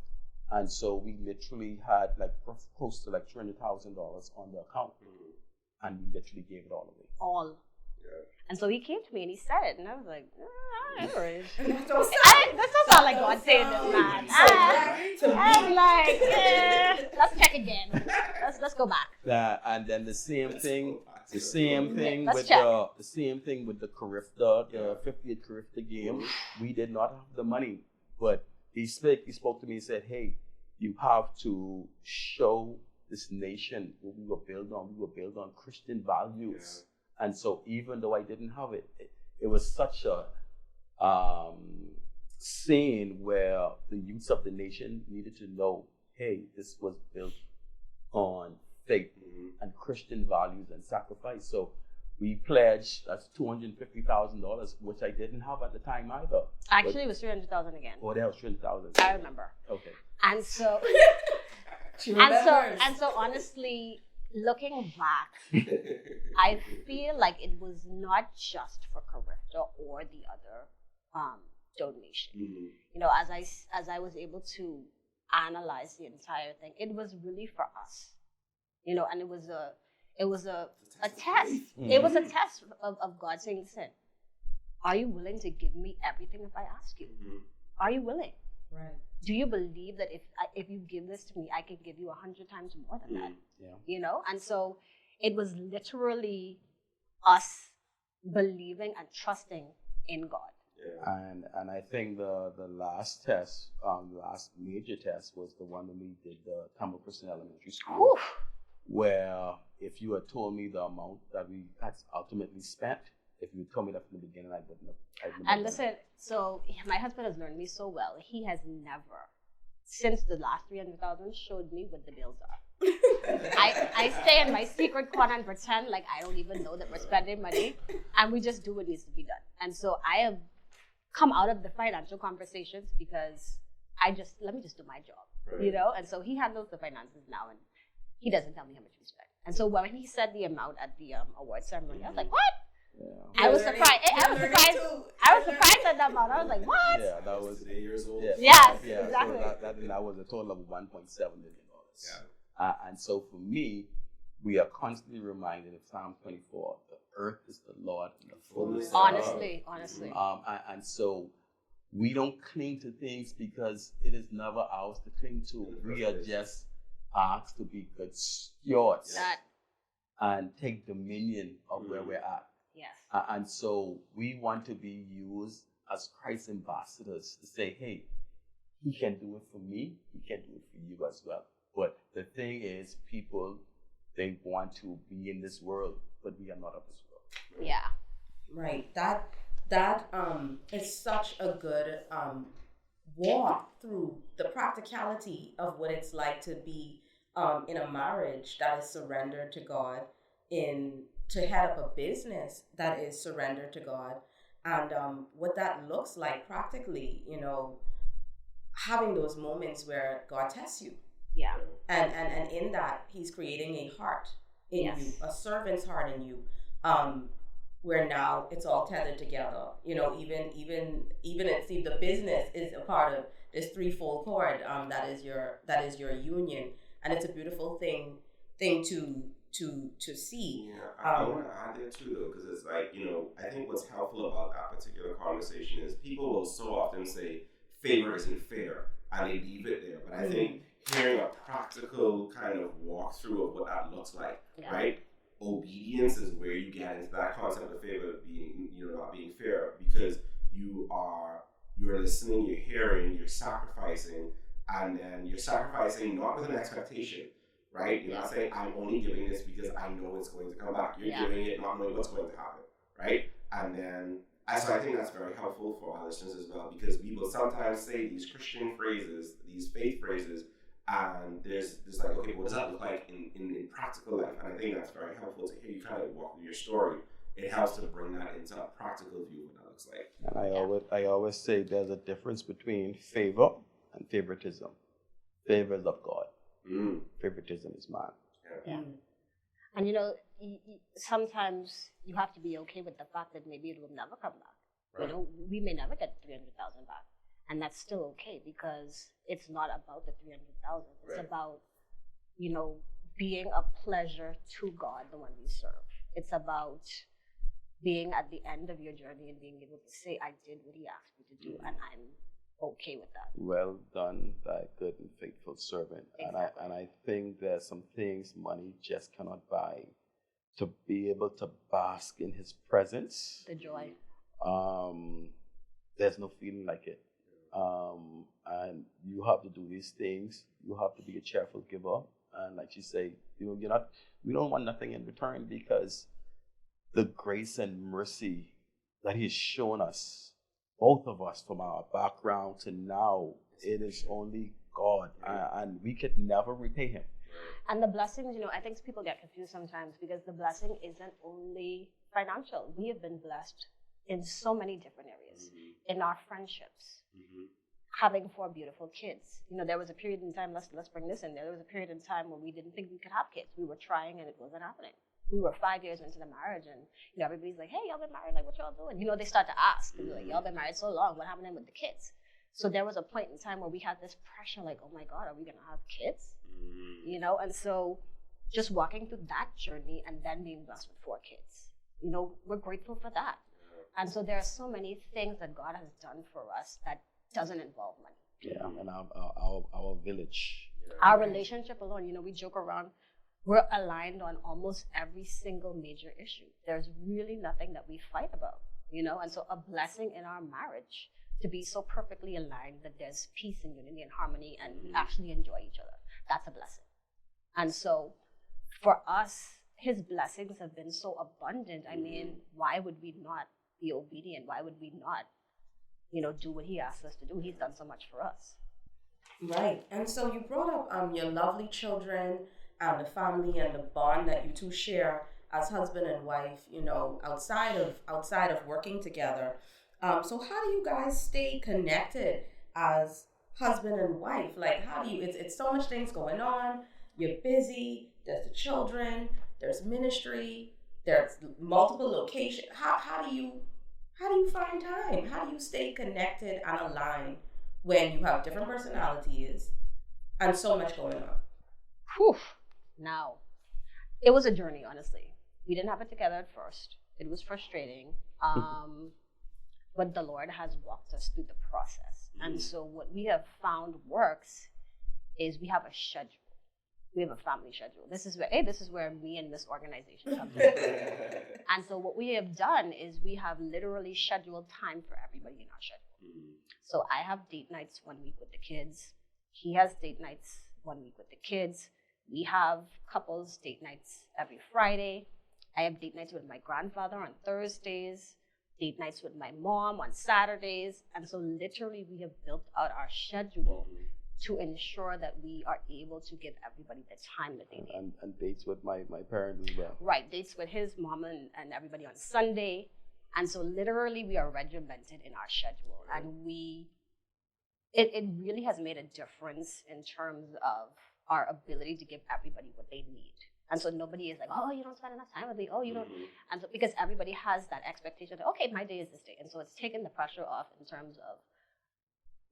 And so we literally had like close to like $300,000 on the account. And we literally gave it all away. All. Yeah. And so he came to me and he said it, and I was like, anyways. That doesn't sound like God saying this, man. I'm like, let's check again. Let's let's go back. And then the same thing Let's with check. the same thing with the Carifta, the 50th Carifta game. We did not have the money, but he spoke to me and said, "Hey, you have to show this nation what we were built on. We were built on Christian values." And so even though I didn't have it, it was such a scene where the youths of the nation needed to know, hey, this was built on faith and Christian values and sacrifice. So we pledged, that's $250,000, which I didn't have at the time either. Actually, it was 300,000 again. Oh, that was 300,000. I remember. Okay. And so, She remembers. and so, honestly, looking back, I feel like it was not just for Carifta or the other donation. You know, as I was able to analyze the entire thing, it was really for us. You know, and it was a test. It was a test of God saying, listen, are you willing to give me everything if I ask you? Are you willing? Right. Do you believe that if you give this to me, I can give you 100 times more than that? Yeah. You know? And so it was literally us believing and trusting in God. And I think the last test, last major test was the one when we did the Tamil Christian Elementary School, Whew. where if you had told me the amount that we had ultimately spent, if you told me that from the beginning, I wouldn't have. And listen, so my husband has learned me so well. He has never, since the last 300,000, showed me what the bills are. I stay in my secret corner and pretend like I don't even know that we're spending money, and we just do what needs to be done. And so I have come out of the financial conversations because let me just do my job, you know? And so he handles the finances now, and he doesn't tell me how much we spend. And so when he said the amount at the award ceremony, I was like, what? Yeah. I was surprised. I was surprised at that amount. I was like, what? Yeah, that was 8 years old. Yes, yeah, exactly. So that was a total of $1.7 million. And so for me, we are constantly reminded of Psalm 24, the earth is the Lord and the fullness thereof. Honestly. And so we don't cling to things because it is never ours to cling to. We are just asked to be good stewards and take dominion of where we're at. Yes. And so we want to be used as Christ's ambassadors to say, hey, he can do it for me, he can do it for you as well. But the thing is, people, they want to be in this world, but we are not of this world. Yeah. Right. That is such a good walk through the practicality of what it's like to be in a marriage that is surrendered to God, to head up a business that is surrendered to God, and what that looks like practically, you know, having those moments where God tests you. Yeah. And in that, he's creating a heart in you, a servant's heart in you, where now it's all tethered together. You know, even it seems the business is a part of this threefold cord that is your union, and it's a beautiful thing to see. Yeah, I want to add there too, though, because it's like, you know, I think what's helpful about that particular conversation is people will so often say favor isn't fair, and they leave it there. But I think hearing a practical kind of walkthrough of what that looks like, right? Obedience is where you get into that concept of favor being, you know, not being fair, because you're listening, you're hearing, you're sacrificing, and then you're sacrificing not with an expectation, right? You're not saying, I'm only giving this because I know it's going to come back. You're giving it not knowing what's going to happen, right? And then, so I think that's very helpful for our listeners as well, because we will sometimes say these Christian phrases, these faith phrases, and there's like, okay, what does that look like in practical life? And I think that's very helpful to hear you kind of walk through your story. It helps to bring that into a practical view of what that looks like. And I always say there's a difference between favor and favoritism. Favor is of God. Favoritism is man. Yeah. And you know, sometimes you have to be okay with the fact that maybe it will never come back. Right. You know, we may never get 300,000 back, and that's still okay, because it's not about the 300,000. It's about, you know, being a pleasure to God, the one we serve. It's about being at the end of your journey and being able to say, I did what he asked me to do, and I'm okay with that. Well done, thy good and faithful servant. Exactly. And I think there's some things money just cannot buy. To be able to bask in his presence, The joy. there's no feeling like it. And you have to do these things. You have to be a cheerful giver. And like you say, we don't want nothing in return, because the grace and mercy that he's shown us, both of us, from our background to now, it is only God. And we could never repay him. And the blessings, I think people get confused sometimes, because the blessing isn't only financial. We have been blessed in so many different areas. In our friendships, having 4 beautiful kids. There was a period in time, let's bring this in there. There was a period in time where we didn't think we could have kids. We were trying and it wasn't happening. We were 5 years into the marriage, and everybody's like, hey, y'all been married, like what y'all doing? They start to ask, and be like, y'all been married so long, what happened with the kids? So there was a point in time where we had this pressure, like, oh my God, are we gonna have kids? And so just walking through that journey and then being blessed with 4 kids, we're grateful for that. And so there are so many things that God has done for us that doesn't involve money. Yeah, and our village. Our relationship alone, we joke around, we're aligned on almost every single major issue. There's really nothing that we fight about, and so a blessing in our marriage to be so perfectly aligned that there's peace and unity and harmony and we actually enjoy each other. That's a blessing. And so for us, his blessings have been so abundant. I mean, why would we not be obedient? Why would we not, do what he asked us to do? He's done so much for us. Right. And so you brought up your lovely children and the family and the bond that you two share as husband and wife, outside of working together. So how do you guys stay connected as husband and wife? Like, how do you, it's so much things going on. You're busy. There's the children. There's ministry. There's multiple locations. How do you find time? How do you stay connected and aligned when you have different personalities and so much going on? Whew. Now, it was a journey, honestly. We didn't have it together at first. It was frustrating. But the Lord has walked us through the process. And so what we have found works is we have a schedule. We have a family schedule. This is where me and this organization comes in. And so what we have done is we have literally scheduled time for everybody in our schedule. So I have date nights 1 week with the kids. He has date nights 1 week with the kids. We have couples date nights every Friday. I have date nights with my grandfather on Thursdays, date nights with my mom on Saturdays. And so literally we have built out our schedule to ensure that we are able to give everybody the time that they need. And dates with my parents as well. Right, dates with his mom and everybody on Sunday. And so literally we are regimented in our schedule. And it really has made a difference in terms of our ability to give everybody what they need. And so nobody is like, oh, you don't spend enough time with me. Oh, you don't. And so because everybody has that expectation that, okay, my day is this day. And so it's taken the pressure off in terms of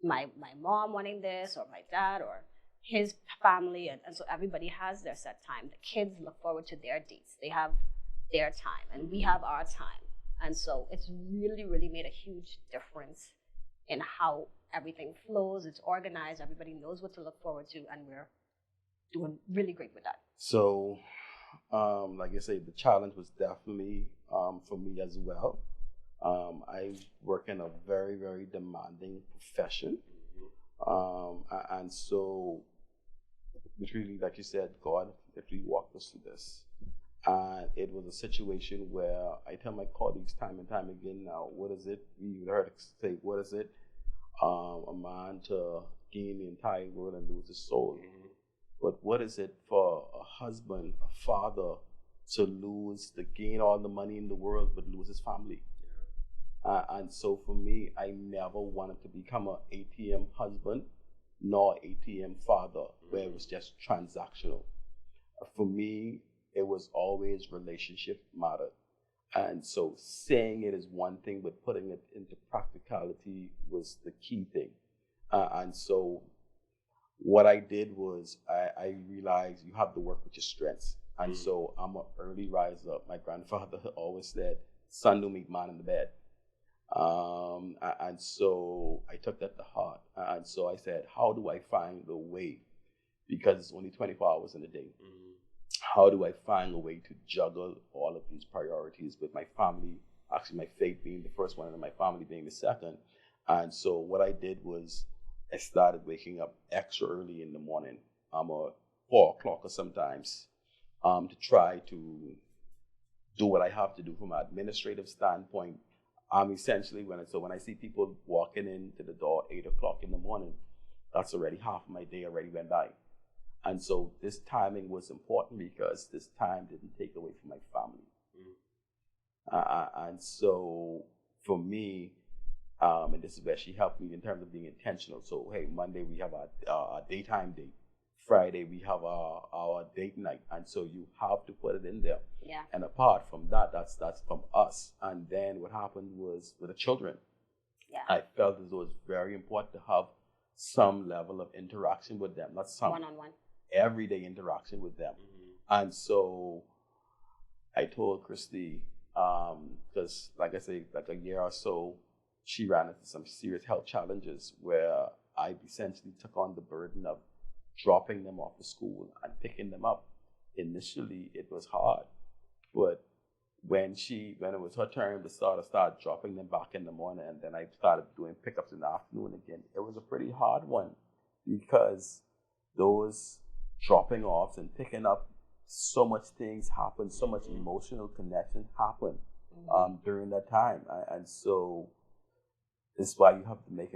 my mom wanting this, or my dad, or his family. And so everybody has their set time. The kids look forward to their dates. They have their time and we have our time. And so it's really, really made a huge difference in how everything flows. It's organized. Everybody knows what to look forward to. And we're doing really great with that. So, like I say, the challenge was definitely for me as well. I work in a very, very demanding profession. And so, literally, like you said, God literally walked us through this. And it was a situation where I tell my colleagues time and time again now, what is it? We heard it say, what is it? A man to gain the entire world and lose his soul. But what is it for a husband, a father, to gain all the money in the world but lose his family? And so for me, I never wanted to become an ATM husband nor ATM father, where it was just transactional. For me, it was always relationship mattered. And so saying it is one thing, but putting it into practicality was the key thing. And so what I did was I realized you have to work with your strengths. And so I'm an early riser. My grandfather always said, son don't meet man in the bed. And so I took that to heart. And so I said, how do I find a way? Because it's only 24 hours in a day. How do I find a way to juggle all of these priorities with my family, actually my faith being the first one and my family being the second? And so what I did was I started waking up extra early in the morning, or 4 o'clock or sometimes, to try to do what I have to do from an administrative standpoint. Essentially, when I see people walking into the door 8 o'clock in the morning, that's already half of my day already went by. And so this timing was important because this time didn't take away from my family. And so for me, and this is where she helped me in terms of being intentional. So, hey, Monday we have our daytime date. Friday we have our date night. And so you have to put it in there. Yeah. And apart from that, that's from us. And then what happened was with the children, I felt as though it's very important to have some level of interaction with them. Not some. One-on-one. Everyday interaction with them. And so I told Kristi, because like I say, like a year or so, she ran into some serious health challenges where I essentially took on the burden of dropping them off to school and picking them up. Initially, it was hard, but when it was her turn to start dropping them back in the morning, and then I started doing pickups in the afternoon again, it was a pretty hard one because those dropping offs and picking up, so much things happen, so much emotional connection happened during that time, and so it's why you have to make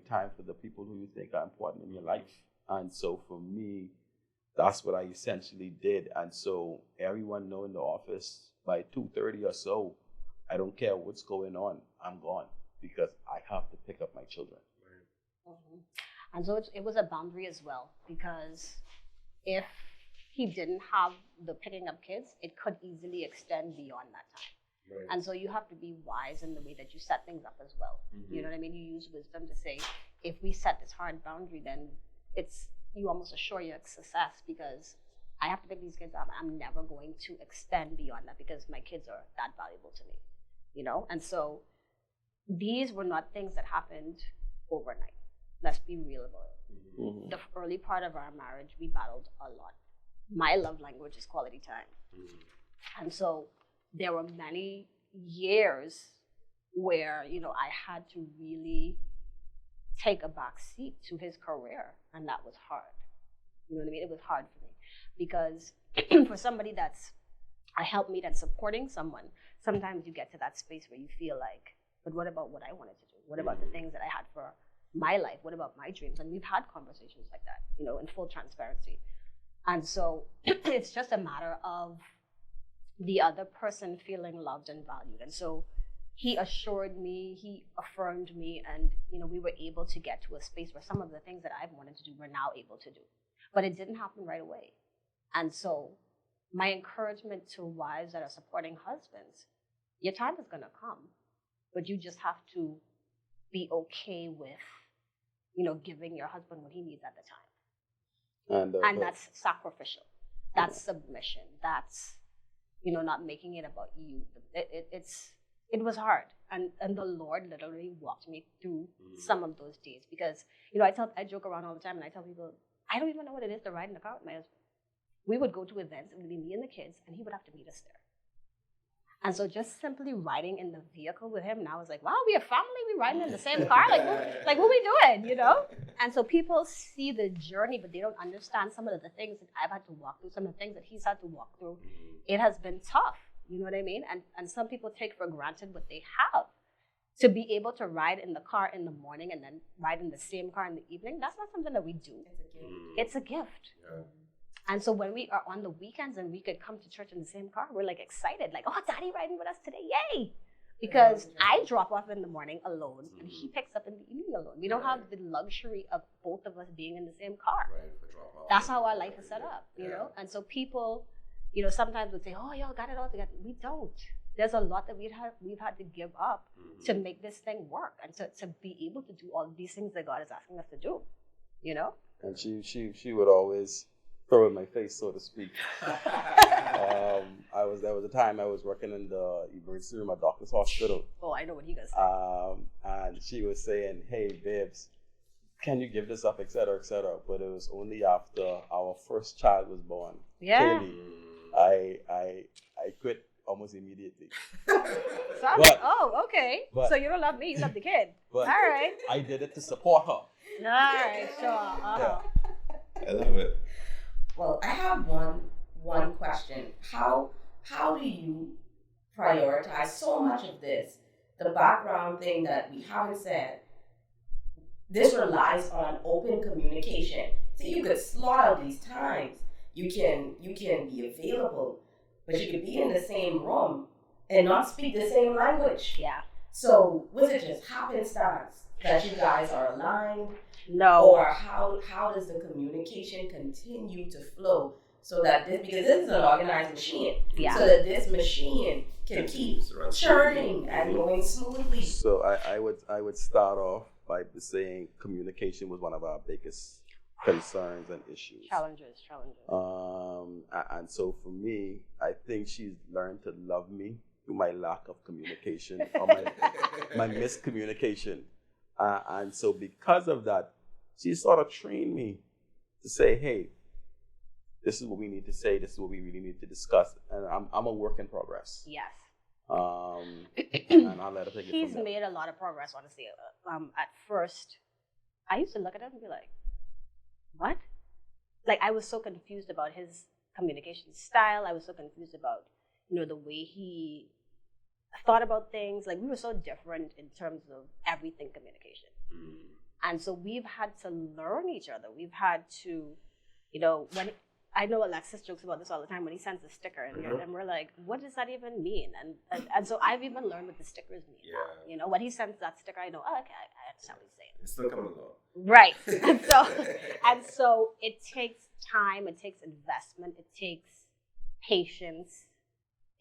time for the people who you think are important in your life. And so for me, that's what I essentially did. And so everyone know in the office by 2:30 or so, I don't care what's going on, I'm gone because I have to pick up my children. And so it was a boundary as well, because if he didn't have the picking up kids, it could easily extend beyond that time. And so you have to be wise in the way that you set things up as well. You know what I mean? You use wisdom to say, if we set this hard boundary, then you almost assure your success, because I have to pick these kids up. I'm never going to extend beyond that because my kids are that valuable to me, you know? And so these were not things that happened overnight. Let's be real about it. The early part of our marriage, we battled a lot. My love language is quality time. And so there were many years where, I had to really take a back seat to his career, and that was hard. You know what I mean? It was hard for me because for somebody that's a helpmeet and supporting someone, sometimes you get to that space where you feel like, but what about what I wanted to do? What about the things that I had for my life? What about my dreams? And we've had conversations like that, in full transparency. And so it's just a matter of the other person feeling loved and valued. And so he assured me, he affirmed me, and we were able to get to a space where some of the things that I've wanted to do, we're now able to do. But it didn't happen right away. And so my encouragement to wives that are supporting husbands, your time is gonna come, but you just have to be okay with, giving your husband what he needs at the time. And that's sacrificial. That's submission. That's, not making it about you. It was hard. And the Lord literally walked me through some of those days because, I joke around all the time and I tell people, I don't even know what it is to ride in the car with my husband. We would go to events, it would be me and the kids, and he would have to meet us there. And so just simply riding in the vehicle with him, and I was like, wow, we a family, we riding in the same car? Like what we doing, And so people see the journey, but they don't understand some of the things that I've had to walk through, some of the things that he's had to walk through. It has been tough, you know what I mean? And some people take for granted what they have. To be able to ride in the car in the morning and then ride in the same car in the evening, that's not something that we do. It's a gift. Yeah. And so when we are on the weekends and we could come to church in the same car, we're like excited, like, oh, Daddy riding with us today, yay! Because I drop off in the morning alone and he picks up in the evening alone. We don't have the luxury of both of us being in the same car. That's how our life is set up, you know? And so people, sometimes would say, oh, y'all got it all together. We don't. There's a lot that we've had to give up to make this thing work and to be able to do all these things that God is asking us to do, And she would always throw in my face, so to speak. There was a time I was working in the emergency room at Doctor's Hospital. Oh, I know what you guys say. And she was saying, "Hey, babes, can you give this up, etc., etc." But it was only after our first child was born. Yeah. Kaylee, I quit almost immediately. Okay. So you don't love me, you love the kid. But all right. I did it to support her. All right, sure. Yeah. I love it. Well, I have one question. How do you prioritize so much of this? The background thing that we haven't said. This relies on open communication. So you could slot out these times. You can be available, but you could be in the same room and not speak the same language. Yeah. So was it just happenstance that you guys are aligned? No. Or how does the communication continue to flow so that because this is an organized machine, so that this machine can keep churning and going smoothly. So I would start off by saying communication was one of our biggest concerns and issues. Challenges. And so for me, I think she's learned to love me through my lack of communication or my miscommunication. And so because of that, she sort of trained me to say, hey, this is what we need to say. This is what we really need to discuss. And I'm a work in progress. Yes. And I'll let her take it He's from there. made a lot of progress, honestly. At first, I used to look at him and be like, what? Like, I was so confused about his communication style. I was so confused about, the way he thought about things. Like, we were so different in terms of everything communication. And so we've had to learn each other. We've had to, when I know Alexis jokes about this all the time when he sends a sticker and we're like, what does that even mean? And so I've even learned what the stickers mean. Yeah. When he sends that sticker, I know, oh, okay, I understand what he's saying. It's still coming along. Right. And so it takes time, it takes investment, it takes patience,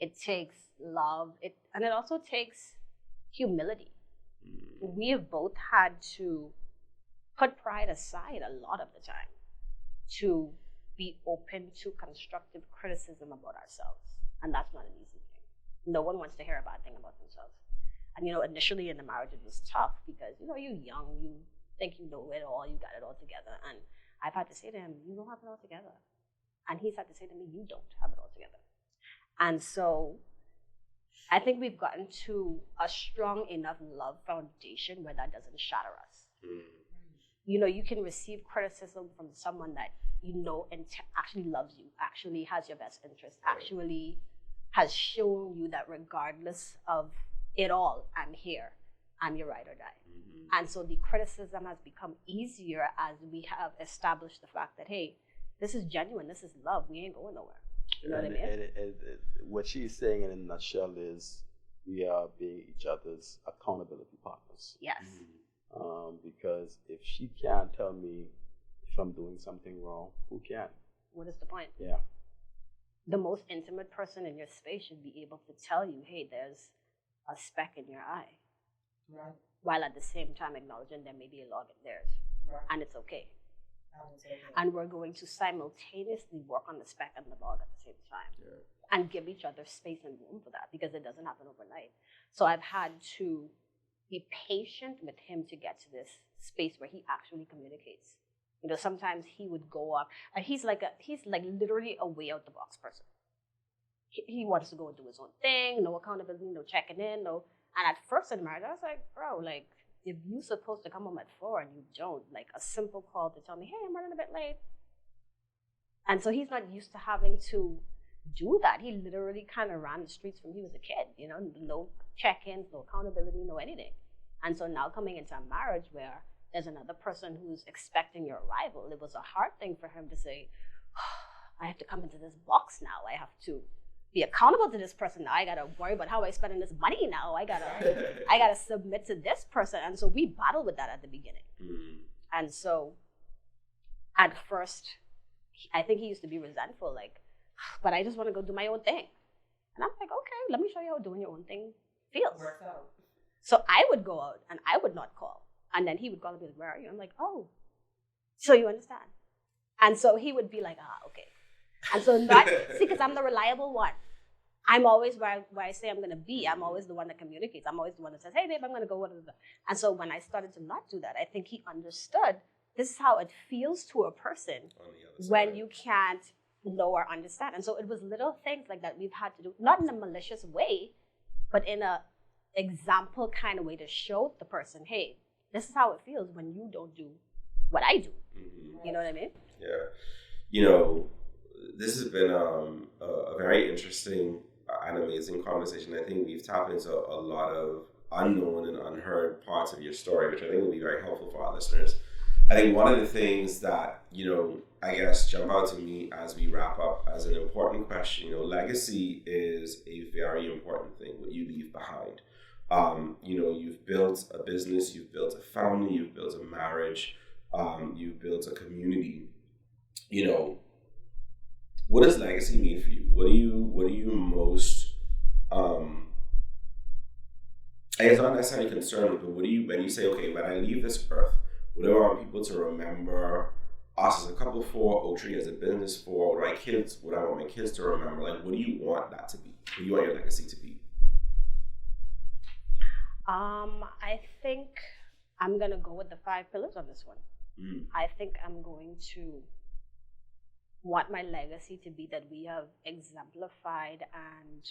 it takes love, and it also takes humility. We have both had to put pride aside a lot of the time to be open to constructive criticism about ourselves. And that's not an easy thing. No one wants to hear a bad thing about themselves. And, initially in the marriage, it was tough because, you're young, you think you know it all, you got it all together. And I've had to say to him, you don't have it all together. And he's had to say to me, you don't have it all together. And so I think we've gotten to a strong enough love foundation where that doesn't shatter us. You can receive criticism from someone that actually loves you, actually has your best interest, actually has shown you that regardless of it all, I'm here, I'm your ride or die. And so the criticism has become easier as we have established the fact that, hey, this is genuine, this is love, we ain't going nowhere. You know what I mean? What she's saying in a nutshell is we are being each other's accountability partners. Yes. Because if she can't tell me if I'm doing something wrong, who can? What is the point? Yeah. The most intimate person in your space should be able to tell you, hey, there's a speck in your eye. Right. While at the same time acknowledging there may be a log in theirs. Right. And it's okay. And we're going to simultaneously work on the speck and the log at the same time. Yeah. And give each other space and room for that because it doesn't happen overnight. So I've had to be patient with him to get to this space where he actually communicates. Sometimes he would go up, and he's like literally a way out the box person. He wants to go and do his own thing, no accountability, no checking in, no. And at first in marriage, I was like, bro, like, if you're supposed to come home at 4 and you don't, like a simple call to tell me, hey, I'm running a bit late. And so he's not used to having to do that. He literally kind of ran the streets when he was a kid, no check-ins, no accountability, no anything. And so now coming into a marriage where there's another person who's expecting your arrival, it was a hard thing for him to say, I have to come into this box now. I have to be accountable to this person now. I gotta worry about how I spending this money now. I gotta submit to this person. And so we battled with that at the beginning. And so at first, I think he used to be resentful, like, but I just want to go do my own thing. And I'm like, okay, let me show you how doing your own thing feels. Works out. So I would go out and I would not call. And then he would call and be like, where are you? I'm like, oh, so you understand. And so he would be like, okay. And so because I'm the reliable one. I'm always where I say I'm going to be. I'm always the one that communicates. I'm always the one that says, hey, babe, I'm going to go. And so when I started to not do that, I think he understood this is how it feels to a person when you can't know or understand. And so it was little things like that we've had to do, not in a malicious way, but in a example kind of way to show the person, hey, this is how it feels when you don't do what I do. You know what I mean? Yeah. You know, this has been a very interesting and amazing conversation. I think we've tapped into a lot of unknown and unheard parts of your story, which I think will be very helpful for our listeners. I think one of the things that, you know, I guess jump out to me as we wrap up as an important question, you know, legacy is a very important thing, what you leave behind. You know, you've built a business, you've built a family, you've built a marriage, you've built a community. You know, what does legacy mean for you? What are you most, I guess not necessarily concerned with, but what do you, when you say, okay, when I leave this earth, what do I want people to remember us as a couple for, Oaktree as a business for, what I want my kids to remember? Like, what do you want that to be? What do you want your legacy to be? I think I'm going to go with the 5 pillars on this one. I think I'm going to want my legacy to be that we have exemplified and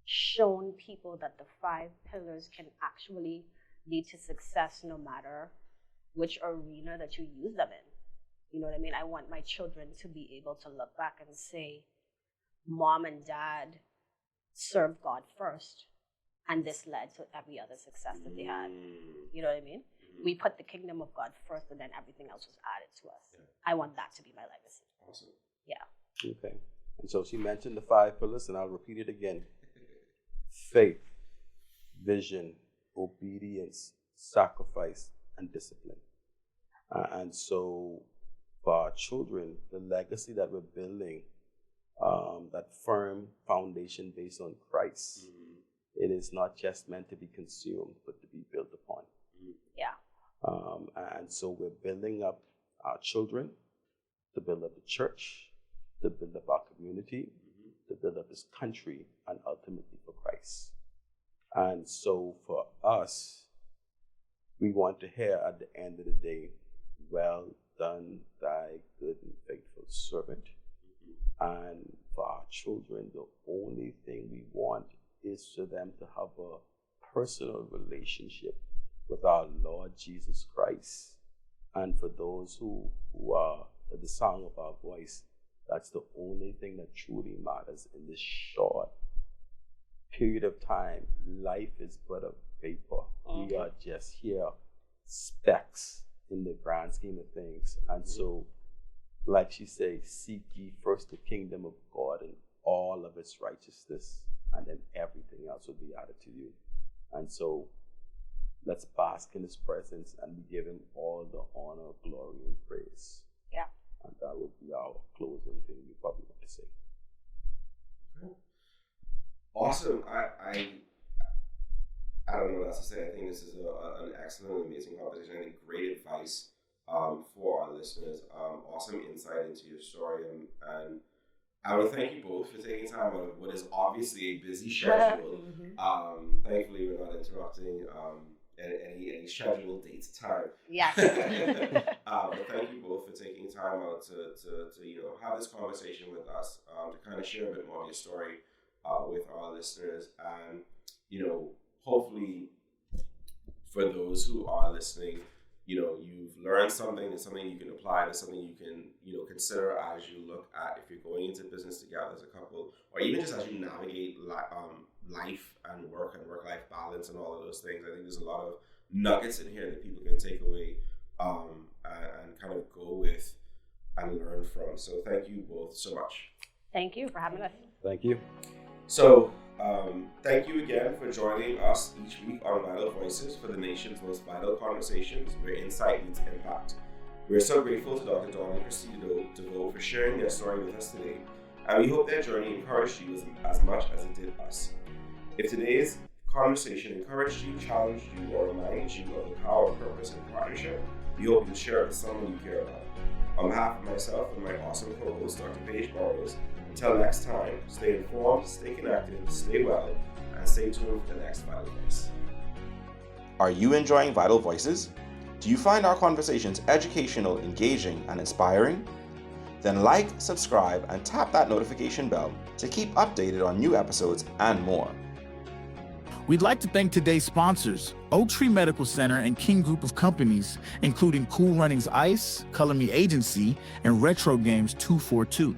shown people that the 5 pillars can actually lead to success no matter which arena that you use them in. You know what I mean? I want my children to be able to look back and say, Mom and Dad served God first, and this led to every other success that they had. You know what I mean? We put the kingdom of God first, and then everything else was added to us. Yeah. I want that to be my legacy. Awesome. Yeah. Okay. And so she mentioned the 5 pillars, and I'll repeat it again. Faith, vision, obedience, sacrifice, and discipline. And so for our children, the legacy that we're building, that firm foundation based on Christ, it is not just meant to be consumed, but to be built upon. Yeah. And so we're building up our children, to build up the church, to build up our community, to build up this country, and ultimately for Christ. And so for us, we want to hear at the end of the day, well done, thy good and faithful servant. And for our children, the only thing we want is for them to have a personal relationship with our Lord Jesus Christ. And for those who are at the sound of our voice, that's the only thing that truly matters in this short period of time. Life is but a vapor. We are just here, specks in the grand scheme of things. And so, like she says, seek ye first the kingdom of God and all of its righteousness, and then everything else will be added to you. And so, let's bask in his presence and we give him all the honor, glory, and praise. Yeah. And that would be our closing thing you probably want to say. Awesome. I don't know what else to say. I think this is an excellent, amazing conversation. I think great advice for our listeners. Awesome insight into your story. And I want to thank you both for taking time out of what is obviously a busy schedule. Thankfully, we're not interrupting any scheduled dates time. Yes. But thank you both for taking time out to you know, have this conversation with us, to kind of share a bit more of your story with our listeners. And, you know, hopefully for those who are listening, you know, you've learned something, it's something you can apply, it's something you can, you know, consider as you look at if you're going into business together as a couple, or even just as you navigate life and work-life balance and all of those things. I think there's a lot of nuggets in here that people can take away and kind of go with and learn from. So thank you both so much. Thank you for having us. Thank you. So thank you again for joining us each week on Vital Voices for the nation's most vital conversations where insight meets impact. We're so grateful to Dr. Deveaux and Kristi Deveaux for sharing their story with us today, and we hope their journey encouraged you as much as it did us. If today's conversation encouraged you, challenged you, or reminded you of the power of purpose and partnership, we hope you'll share it with someone you care about. On behalf of myself and my awesome co-host, Dr. Paige Burrows, until next time, stay informed, stay connected, stay well, and stay tuned for the next Vital Voice. Are you enjoying Vital Voices? Do you find our conversations educational, engaging, and inspiring? Then like, subscribe, and tap that notification bell to keep updated on new episodes and more. We'd like to thank today's sponsors, Oaktree Medical Center and King Group of Companies, including Cool Runnings Ice, Color Me Agency, and Retro Games 242.